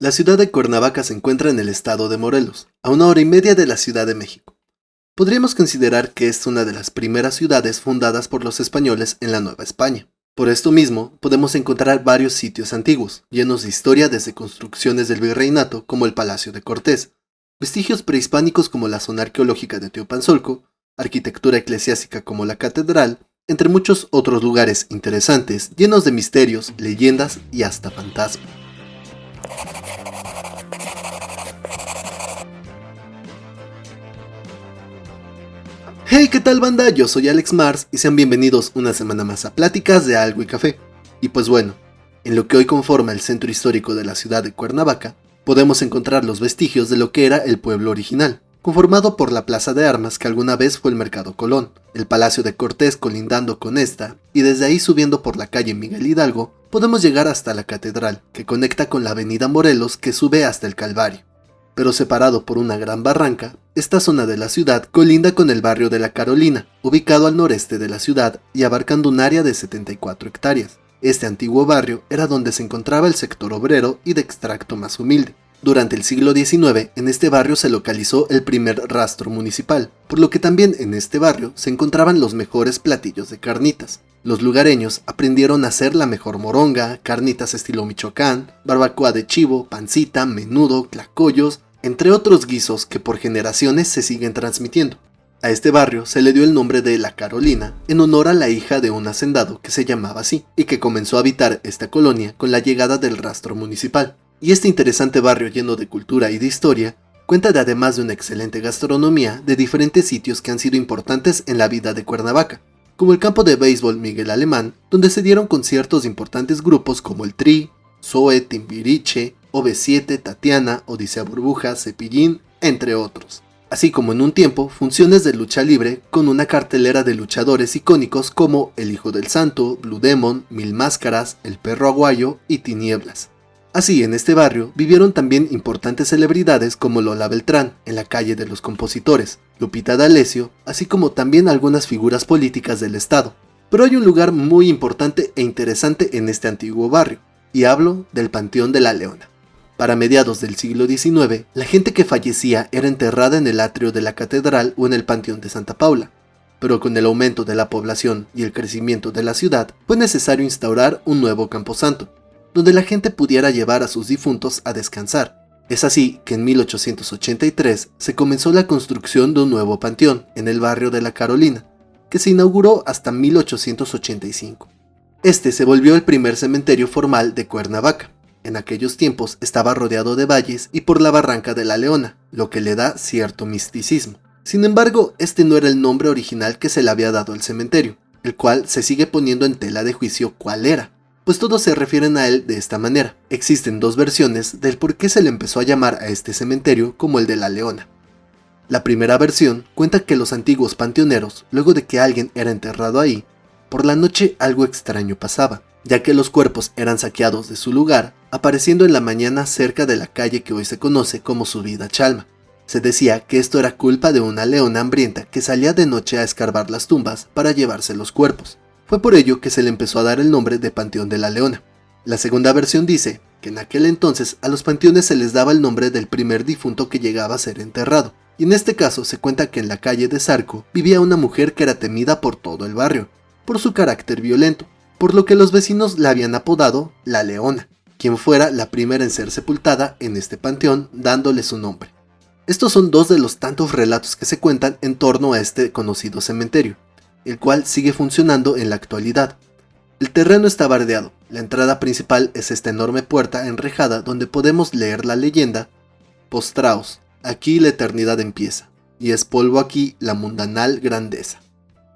La ciudad de Cuernavaca se encuentra en el estado de Morelos, a 1 hora y media de la Ciudad de México. Podríamos considerar que es una de las primeras ciudades fundadas por los españoles en la Nueva España. Por esto mismo, podemos encontrar varios sitios antiguos, llenos de historia desde construcciones del virreinato como el Palacio de Cortés, vestigios prehispánicos como la zona arqueológica de Teopanzolco, arquitectura eclesiástica como la catedral, entre muchos otros lugares interesantes, llenos de misterios, leyendas y hasta fantasmas. Hey, ¿qué tal banda? Yo soy Alex Mars y sean bienvenidos una semana más a Pláticas de Algo y Café. Y pues bueno, en lo que hoy conforma el centro histórico de la ciudad de Cuernavaca, podemos encontrar los vestigios de lo que era el pueblo original, conformado por la plaza de armas que alguna vez fue el Mercado Colón, el Palacio de Cortés colindando con esta, y desde ahí subiendo por la calle Miguel Hidalgo, podemos llegar hasta la catedral, que conecta con la avenida Morelos que sube hasta el Calvario. Pero separado por una gran barranca, esta zona de la ciudad colinda con el barrio de La Carolina, ubicado al noreste de la ciudad y abarcando un área de 74 hectáreas. Este antiguo barrio era donde se encontraba el sector obrero y de extracto más humilde. Durante el siglo XIX, en este barrio se localizó el primer rastro municipal, por lo que también en este barrio se encontraban los mejores platillos de carnitas. Los lugareños aprendieron a hacer la mejor moronga, carnitas estilo Michoacán, barbacoa de chivo, pancita, menudo, tlacoyos, entre otros guisos que por generaciones se siguen transmitiendo. A este barrio se le dio el nombre de La Carolina en honor a la hija de un hacendado que se llamaba así y que comenzó a habitar esta colonia con la llegada del rastro municipal. Y este interesante barrio lleno de cultura y de historia cuenta además de una excelente gastronomía de diferentes sitios que han sido importantes en la vida de Cuernavaca, como el campo de béisbol Miguel Alemán, donde se dieron conciertos de importantes grupos como el Tri, Zoe, Timbiriche, OV7, Tatiana, Odisea Burbuja, Cepillín, entre otros. Así como en un tiempo, funciones de lucha libre con una cartelera de luchadores icónicos como El Hijo del Santo, Blue Demon, Mil Máscaras, El Perro Aguayo y Tinieblas. Así, en este barrio vivieron también importantes celebridades como Lola Beltrán, en la calle de los compositores, Lupita D'Alessio, así como también algunas figuras políticas del estado. Pero hay un lugar muy importante e interesante en este antiguo barrio, y hablo del Panteón de la Leona. Para mediados del siglo XIX, la gente que fallecía era enterrada en el atrio de la catedral o en el Panteón de Santa Paula, pero con el aumento de la población y el crecimiento de la ciudad, fue necesario instaurar un nuevo camposanto, donde la gente pudiera llevar a sus difuntos a descansar. Es así que en 1883 se comenzó la construcción de un nuevo panteón en el barrio de La Carolina, que se inauguró hasta 1885. Este se volvió el primer cementerio formal de Cuernavaca. En aquellos tiempos estaba rodeado de valles y por la barranca de la Leona, lo que le da cierto misticismo. Sin embargo, este no era el nombre original que se le había dado al cementerio, el cual se sigue poniendo en tela de juicio cuál era, pues todos se refieren a él de esta manera. Existen dos versiones del por qué se le empezó a llamar a este cementerio como el de la Leona. La primera versión cuenta que los antiguos panteoneros, luego de que alguien era enterrado ahí, por la noche algo extraño pasaba, ya que los cuerpos eran saqueados de su lugar, apareciendo en la mañana cerca de la calle que hoy se conoce como Subida Chalma. Se decía que esto era culpa de una leona hambrienta que salía de noche a escarbar las tumbas para llevarse los cuerpos. Fue por ello que se le empezó a dar el nombre de Panteón de la Leona. La segunda versión dice que en aquel entonces a los panteones se les daba el nombre del primer difunto que llegaba a ser enterrado, y en este caso se cuenta que en la calle de Zarco vivía una mujer que era temida por todo el barrio, por su carácter violento, por lo que los vecinos la habían apodado La Leona, quien fuera la primera en ser sepultada en este panteón dándole su nombre. Estos son dos de los tantos relatos que se cuentan en torno a este conocido cementerio, el cual sigue funcionando en la actualidad. El terreno está bardeado, la entrada principal es esta enorme puerta enrejada donde podemos leer la leyenda: Postraos, aquí la eternidad empieza, y es polvo aquí la mundanal grandeza.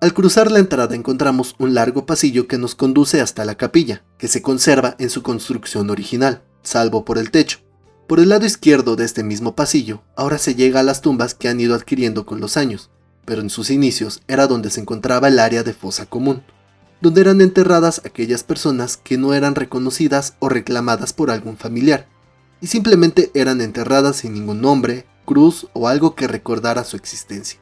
Al cruzar la entrada encontramos un largo pasillo que nos conduce hasta la capilla, que se conserva en su construcción original, salvo por el techo. Por el lado izquierdo de este mismo pasillo, ahora se llega a las tumbas que han ido adquiriendo con los años, pero en sus inicios era donde se encontraba el área de fosa común, donde eran enterradas aquellas personas que no eran reconocidas o reclamadas por algún familiar, y simplemente eran enterradas sin ningún nombre, cruz o algo que recordara su existencia.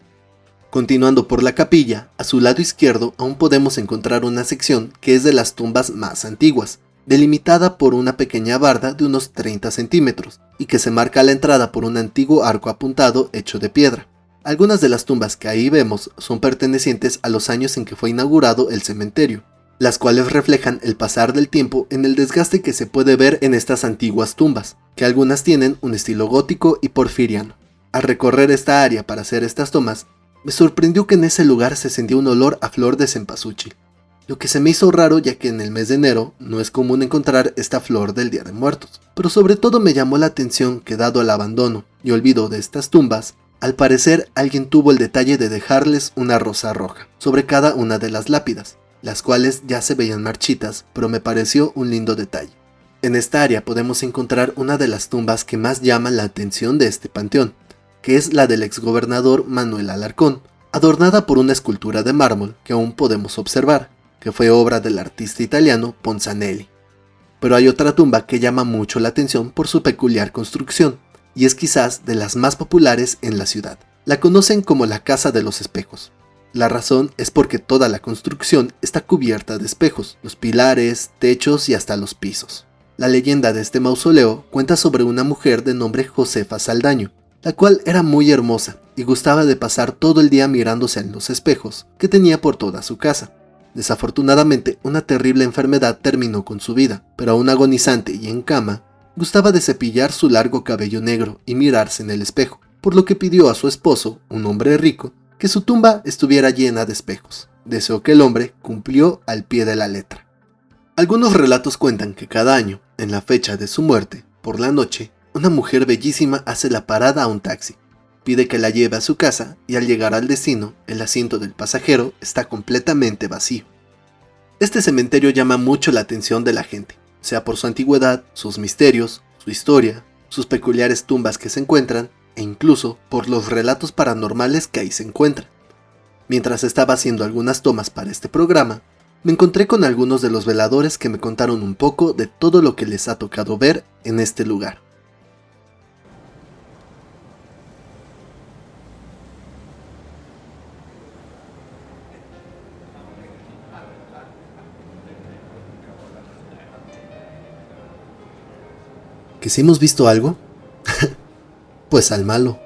Continuando por la capilla, a su lado izquierdo aún podemos encontrar una sección que es de las tumbas más antiguas, delimitada por una pequeña barda de unos 30 centímetros y que se marca a la entrada por un antiguo arco apuntado hecho de piedra. Algunas de las tumbas que ahí vemos son pertenecientes a los años en que fue inaugurado el cementerio, las cuales reflejan el pasar del tiempo en el desgaste que se puede ver en estas antiguas tumbas, que algunas tienen un estilo gótico y porfiriano. Al recorrer esta área para hacer estas tomas, me sorprendió que en ese lugar se sentía un olor a flor de cempasúchil, lo que se me hizo raro ya que en el mes de enero no es común encontrar esta flor del Día de Muertos, pero sobre todo me llamó la atención que dado el abandono y olvido de estas tumbas, al parecer alguien tuvo el detalle de dejarles una rosa roja sobre cada una de las lápidas, las cuales ya se veían marchitas, pero me pareció un lindo detalle. En esta área podemos encontrar una de las tumbas que más llaman la atención de este panteón, que es la del exgobernador Manuel Alarcón, adornada por una escultura de mármol que aún podemos observar, que fue obra del artista italiano Ponzanelli. Pero hay otra tumba que llama mucho la atención por su peculiar construcción, y es quizás de las más populares en la ciudad. La conocen como la Casa de los Espejos. La razón es porque toda la construcción está cubierta de espejos, los pilares, techos y hasta los pisos. La leyenda de este mausoleo cuenta sobre una mujer de nombre Josefa Saldaño, la cual era muy hermosa y gustaba de pasar todo el día mirándose en los espejos que tenía por toda su casa. Desafortunadamente, una terrible enfermedad terminó con su vida, pero aún agonizante y en cama, gustaba de cepillar su largo cabello negro y mirarse en el espejo, por lo que pidió a su esposo, un hombre rico, que su tumba estuviera llena de espejos. Deseó que el hombre cumplió al pie de la letra. Algunos relatos cuentan que cada año, en la fecha de su muerte, por la noche, una mujer bellísima hace la parada a un taxi, pide que la lleve a su casa y al llegar al destino, el asiento del pasajero está completamente vacío. Este cementerio llama mucho la atención de la gente, sea por su antigüedad, sus misterios, su historia, sus peculiares tumbas que se encuentran e incluso por los relatos paranormales que ahí se encuentran. Mientras estaba haciendo algunas tomas para este programa, me encontré con algunos de los veladores que me contaron un poco de todo lo que les ha tocado ver en este lugar. ¿Que si hemos visto algo? Pues al malo.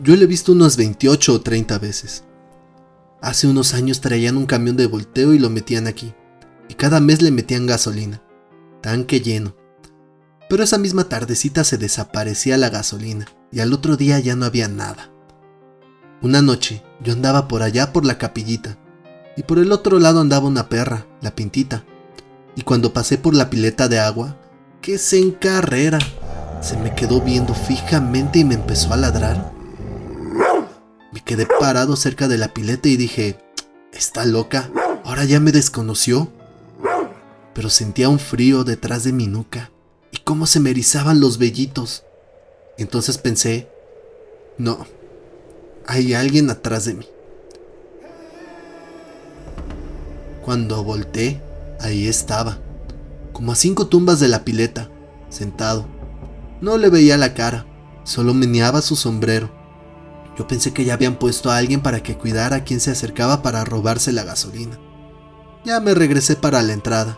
Yo lo he visto unas 28 o 30 veces. Hace unos años traían un camión de volteo y lo metían aquí, y cada mes le metían gasolina, tanque lleno. Pero esa misma tardecita se desaparecía la gasolina, y al otro día ya no había nada. Una noche yo andaba por allá por la capillita, y por el otro lado andaba una perra, la Pintita. Y cuando pasé por la pileta de agua, ¡qué se encarrera! Se me quedó viendo fijamente y me empezó a ladrar. Me quedé parado cerca de la pileta y dije, ¿está loca? ¿Ahora ya me desconoció? Pero sentía un frío detrás de mi nuca y cómo se me erizaban los vellitos. Entonces pensé, no, hay alguien atrás de mí. Cuando volteé, ahí estaba, como a 5 tumbas de la pileta, sentado. No le veía la cara, solo meneaba su sombrero. Yo pensé que ya habían puesto a alguien para que cuidara a quien se acercaba para robarse la gasolina. Ya me regresé para la entrada,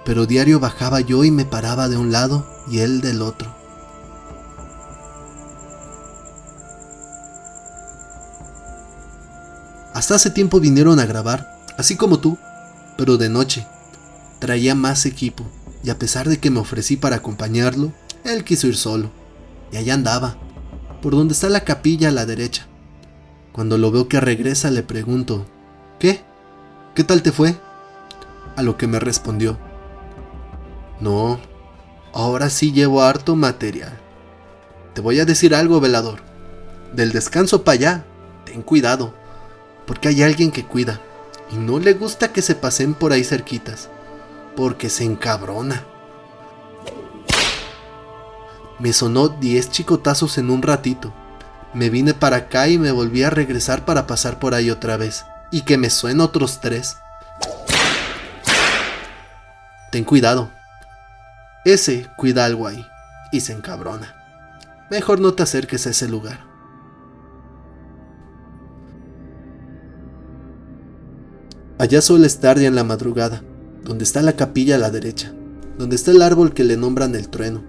pero diario bajaba yo y me paraba de un lado y él del otro. Hasta hace tiempo vinieron a grabar, así como tú, pero de noche. Traía más equipo, y a pesar de que me ofrecí para acompañarlo, él quiso ir solo. Y allá andaba, por donde está la capilla a la derecha. Cuando lo veo que regresa le pregunto, ¿qué? ¿Qué tal te fue? A lo que me respondió, no, ahora sí llevo harto material. Te voy a decir algo, velador. Del descanso para allá, ten cuidado, porque hay alguien que cuida, y no le gusta que se pasen por ahí cerquitas, porque se encabrona. Me sonó 10 chicotazos en un ratito. Me vine para acá y me volví a regresar para pasar por ahí otra vez, y que me suenen otros 3. Ten cuidado. Ese cuida algo ahí, y se encabrona. Mejor no te acerques a ese lugar. Allá suele estar ya en la madrugada, donde está la capilla a la derecha, donde está el árbol que le nombran el trueno.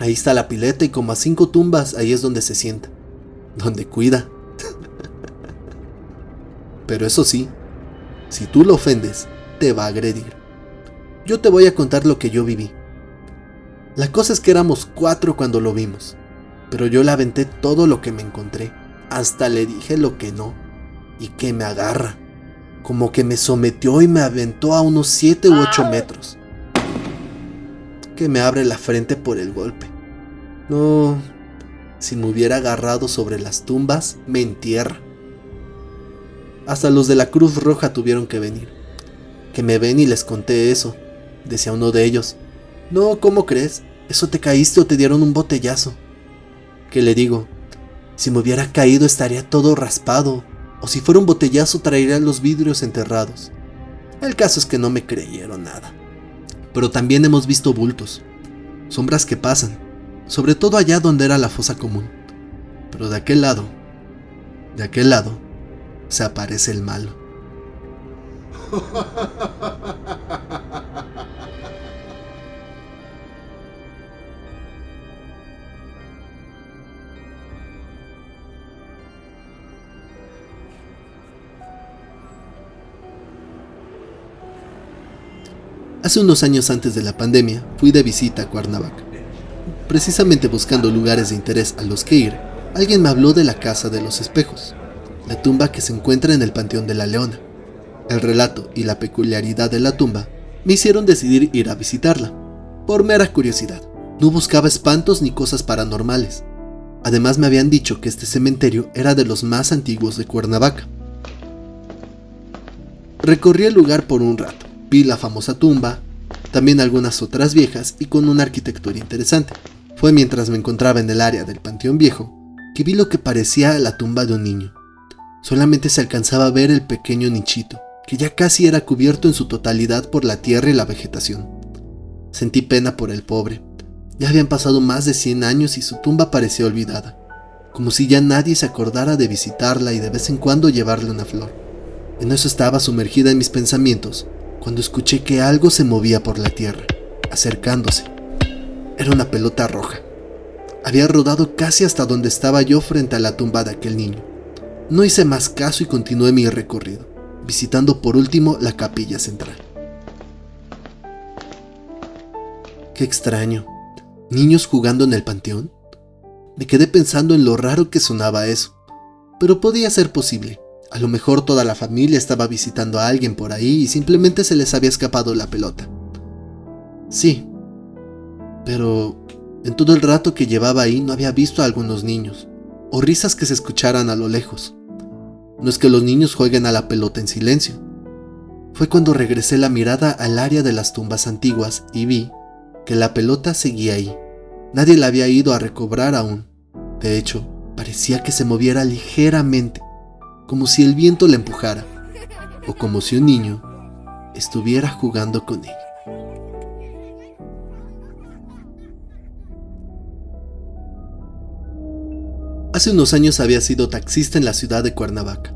Ahí está la pileta y como a 5 tumbas, ahí es donde se sienta, donde cuida. Pero eso sí, si tú lo ofendes, te va a agredir. Yo te voy a contar lo que yo viví. La cosa es que éramos 4 cuando lo vimos, pero yo le aventé todo lo que me encontré, hasta le dije lo que no, y que me agarra, como que me sometió y me aventó a unos 7 u 8 metros. Que me abre la frente por el golpe. No, si me hubiera agarrado sobre las tumbas, me entierra. Hasta los de la Cruz Roja tuvieron que venir. Que me ven y les conté eso. Decía uno de ellos: no, ¿cómo crees? ¿Eso te caíste o te dieron un botellazo? Que le digo: si me hubiera caído estaría todo raspado, o si fuera un botellazo traería los vidrios enterrados. El caso es que no me creyeron nada. Pero también hemos visto bultos, sombras que pasan, sobre todo allá donde era la fosa común. Pero de aquel lado, se aparece el malo. Hace unos años antes de la pandemia, fui de visita a Cuernavaca. Precisamente buscando lugares de interés a los que ir, alguien me habló de la Casa de los Espejos, la tumba que se encuentra en el Panteón de la Leona. El relato y la peculiaridad de la tumba me hicieron decidir ir a visitarla, por mera curiosidad. No buscaba espantos ni cosas paranormales. Además me habían dicho que este cementerio era de los más antiguos de Cuernavaca. Recorrí el lugar por un rato. Vi la famosa tumba, también algunas otras viejas y con una arquitectura interesante. Fue mientras me encontraba en el área del Panteón Viejo que vi lo que parecía la tumba de un niño. Solamente se alcanzaba a ver el pequeño nichito, que ya casi era cubierto en su totalidad por la tierra y la vegetación. Sentí pena por el pobre. Ya habían pasado más de 100 años y su tumba parecía olvidada, como si ya nadie se acordara de visitarla y de vez en cuando llevarle una flor. En eso estaba sumergida en mis pensamientos, cuando escuché que algo se movía por la tierra, acercándose. Era una pelota roja. Había rodado casi hasta donde estaba yo frente a la tumba de aquel niño. No hice más caso y continué mi recorrido, visitando por último la capilla central. Qué extraño. ¿Niños jugando en el panteón? Me quedé pensando en lo raro que sonaba eso, pero podía ser posible. A lo mejor toda la familia estaba visitando a alguien por ahí y simplemente se les había escapado la pelota. Sí, pero en todo el rato que llevaba ahí no había visto a algunos niños, o risas que se escucharan a lo lejos. No es que los niños jueguen a la pelota en silencio. Fue cuando regresé la mirada al área de las tumbas antiguas y vi que la pelota seguía ahí. Nadie la había ido a recobrar aún. De hecho, parecía que se moviera ligeramente, como si el viento la empujara, o como si un niño estuviera jugando con ella. Hace unos años había sido taxista en la ciudad de Cuernavaca,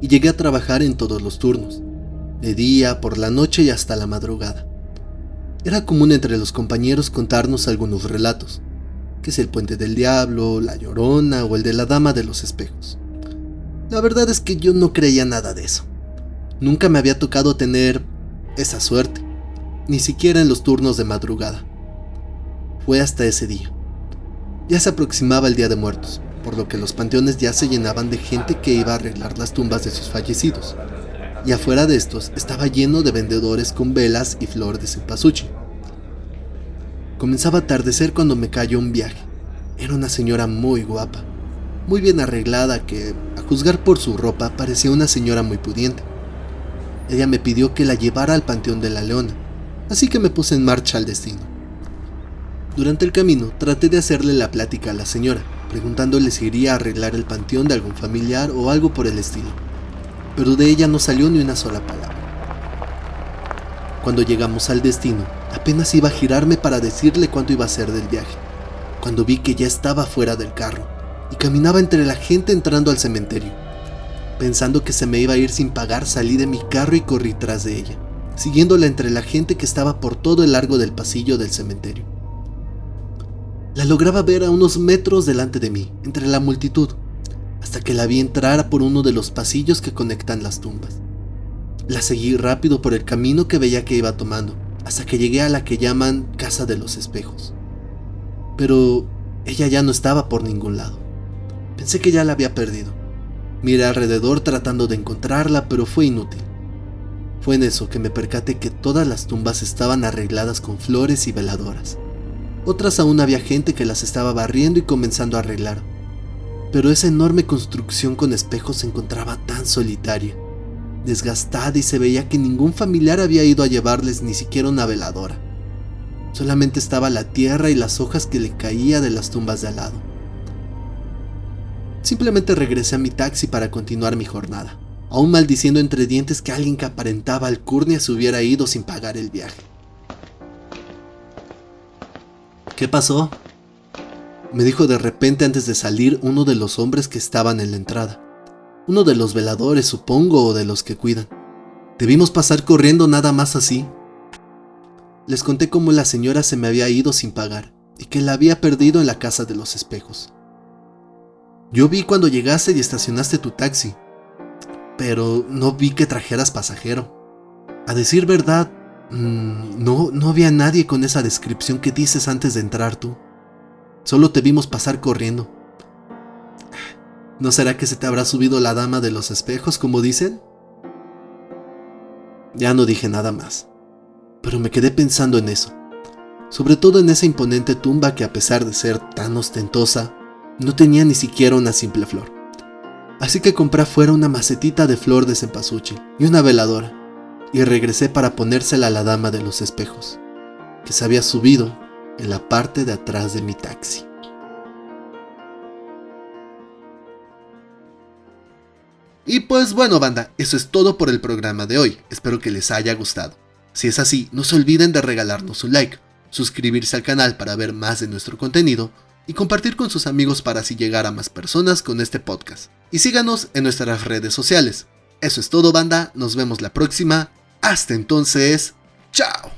y llegué a trabajar en todos los turnos, de día, por la noche y hasta la madrugada. Era común entre los compañeros contarnos algunos relatos, que es el Puente del Diablo, la Llorona o el de la Dama de los Espejos. La verdad es que yo no creía nada de eso. Nunca me había tocado tener esa suerte, ni siquiera en los turnos de madrugada. Fue hasta ese día. Ya se aproximaba el Día de Muertos, por lo que los panteones ya se llenaban de gente que iba a arreglar las tumbas de sus fallecidos, y afuera de estos estaba lleno de vendedores con velas y flor de cempasúchil. Comenzaba a atardecer cuando me cayó un viaje. Era una señora muy guapa, muy bien arreglada que, a juzgar por su ropa, parecía una señora muy pudiente. Ella me pidió que la llevara al Panteón de la Leona, así que me puse en marcha al destino. Durante el camino traté de hacerle la plática a la señora, preguntándole si iría a arreglar el panteón de algún familiar o algo por el estilo, pero de ella no salió ni una sola palabra. Cuando llegamos al destino, apenas iba a girarme para decirle cuánto iba a ser del viaje, cuando vi que ya estaba fuera del carro y caminaba entre la gente entrando al cementerio. Pensando que se me iba a ir sin pagar, salí de mi carro y corrí tras de ella. siguiéndola entre la gente que estaba por todo el largo del pasillo del cementerio. La lograba ver a unos metros delante de mí, entre la multitud, hasta que la vi entrar por uno de los pasillos que conectan las tumbas. La seguí rápido por el camino que veía que iba tomando, hasta que llegué a la que llaman Casa de los Espejos. Pero ella ya no estaba por ningún lado. Pensé que ya la había perdido. Miré alrededor tratando de encontrarla, pero fue inútil. Fue en eso que me percaté que todas las tumbas estaban arregladas con flores y veladoras. Otras aún había gente que las estaba barriendo y comenzando a arreglar. Pero esa enorme construcción con espejos se encontraba tan solitaria, desgastada, y se veía que ningún familiar había ido a llevarles ni siquiera una veladora. Solamente estaba la tierra y las hojas que le caía de las tumbas de al lado. Simplemente regresé a mi taxi para continuar mi jornada, aún maldiciendo entre dientes que alguien que aparentaba alcurnia se hubiera ido sin pagar el viaje. ¿Qué pasó?, me dijo de repente antes de salir uno de los hombres que estaban en la entrada. Uno de los veladores, supongo, o de los que cuidan. Debimos pasar corriendo nada más así. Les conté cómo la señora se me había ido sin pagar y que la había perdido en la Casa de los Espejos. Yo vi cuando llegaste y estacionaste tu taxi, pero no vi que trajeras pasajero. A decir verdad, no había nadie con esa descripción que dices antes de entrar tú. Solo te vimos pasar corriendo. ¿No será que se te habrá subido la dama de los espejos, como dicen? Ya no dije nada más, pero me quedé pensando en eso, sobre todo en esa imponente tumba que, a pesar de ser tan ostentosa, no tenía ni siquiera una simple flor. Así que compré afuera una macetita de flor de cempasúchil y una veladora, y regresé para ponérsela a la dama de los espejos, que se había subido en la parte de atrás de mi taxi. Y pues bueno, banda, eso es todo por el programa de hoy. Espero que les haya gustado. Si es así, no se olviden de regalarnos un like, suscribirse al canal para ver más de nuestro contenido y compartir con sus amigos para así llegar a más personas con este podcast. Y síganos en nuestras redes sociales. Eso es todo, banda, nos vemos la próxima. Hasta entonces, ¡chao!